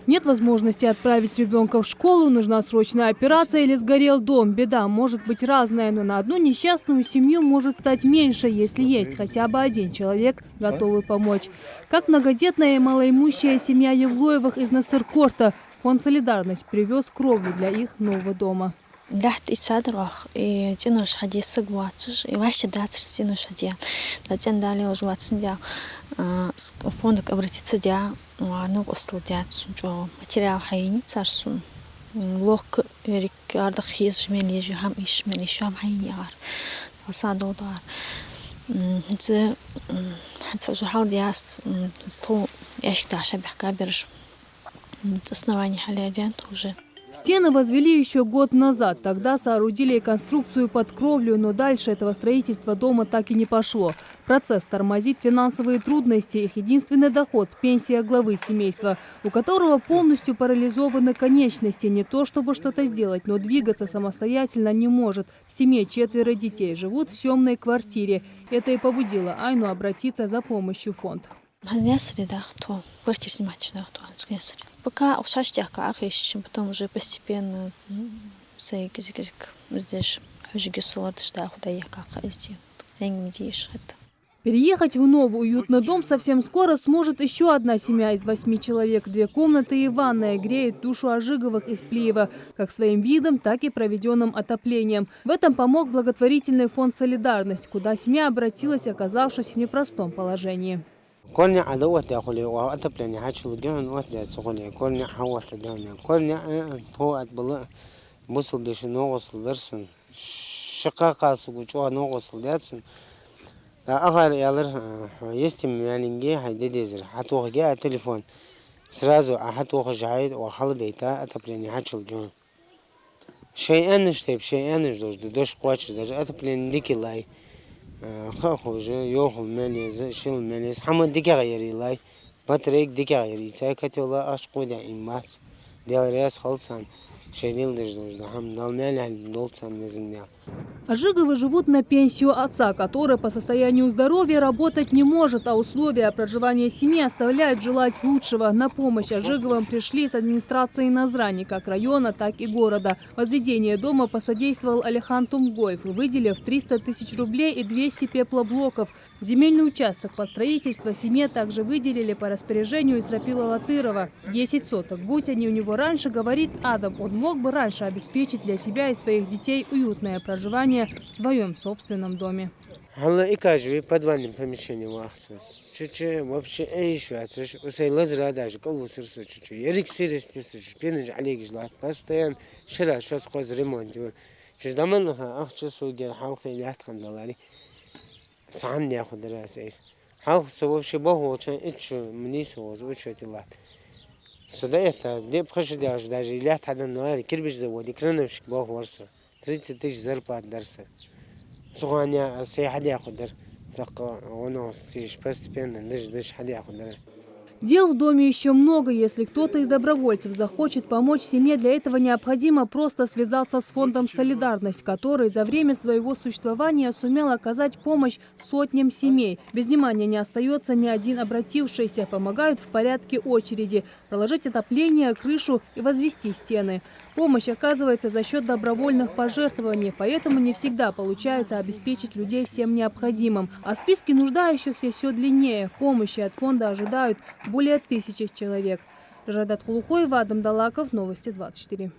Нет возможности отправить ребенка в школу, нужна срочная операция или сгорел дом. Беда может быть разная, но на одну несчастную семью может стать меньше, если есть хотя бы один человек, готовый помочь. Как многодетная и малоимущая семья Евлоевых из Насыркорта фонд «Солидарность» привез кровлю для их нового дома. Фонд обратиться материал хайни царсун лох ардах хиз жмели жам ишмели шам хайни ар тасадодар зе хацажал диас сто яшкташа бахкаберш основание халядян тоже. Стены возвели еще год назад. Тогда соорудили конструкцию под кровлю, но дальше этого строительства дома так и не пошло. Процесс тормозит финансовые трудности. Их единственный доход – пенсия главы семейства, у которого полностью парализованы конечности. Не то чтобы что-то сделать, но двигаться самостоятельно не может. В семье 4 детей, живут в съемной квартире. Это и побудило Айну обратиться за помощью в фонд. Пока потом уже постепенно здесь переехать в новый уютный дом совсем скоро сможет еще одна семья из 8 человек. 2 комнаты и ванная греют душу Ожиговых из Плиева, как своим видом, так и проведенным отоплением. В этом помог благотворительный фонд «Солидарность», куда семья обратилась, оказавшись в непростом положении. كلنا عدوات داخلي وأتبلني هاتشل جان وات سخوني كلنا حوات دانا كلنا هو أتبلا بوصل دش نوصل درسن شقاق سوتشوا نوصل درسن آخر يالر يستم يعني جه هيدا ديزر حتوه جه التليفون سرازو حتوه جايد وخل بيتا أتبلني هاتشل جان شيء أنشتيب شيء أنش دوش قواتش درج أتبلني ديك لاي خاخوجه يوخل ماليز شيل ماليز حمد ديك غيري لاي بطريق ديك غيري ساكت ولا أشقو دا إمات ديارياس خلصان شيليل دجدوج دا هم دالمال دولتان مزنيا. Ожиговы живут на пенсию отца, который по состоянию здоровья работать не может, а условия проживания семьи оставляют желать лучшего. На помощь Ожиговым пришли с администрацией Назрани, как района, так и города. Возведение дома посодействовал Алихан Тумгоев, выделив 300 тысяч рублей и 200 пеплоблоков. Земельный участок по строительству семье также выделили по распоряжению Исрапила Латырова. 10 соток. Будь они у него раньше, говорит Адам, он мог бы раньше обеспечить для себя и своих детей уютное проживание в своем собственном доме. подвальном помещении чуть-чуть вообще еще усайлазра даже колосерсо чуть-чуть эриксерестис пенеж олег жлат постоянно шира что скоз ремонт чуждаманха ахчасу гел халқи яхтхан доллари сам не яхуд расайс халқ вообще богу чан ичу мнис воз учетилат сюда это деп хочу даже илят хадан ноари кирбиш заводи крановщик бог ворса 30 тысяч зарплат дарса. Суханя сейхади ахудар. Зака оно сиш постепенно дыш хади ахудар. Дел в доме еще много. Если кто-то из добровольцев захочет помочь семье, для этого необходимо просто связаться с фондом «Солидарность», который за время своего существования сумел оказать помощь сотням семей. Без внимания не остается ни один обратившийся. Помогают в порядке очереди проложить отопление, крышу и возвести стены. Помощь оказывается за счет добровольных пожертвований, поэтому не всегда получается обеспечить людей всем необходимым. А списки нуждающихся все длиннее. Помощи от фонда ожидают более 1000 человек. Жадат Хулухоева, Адам Далаков, Новости 24.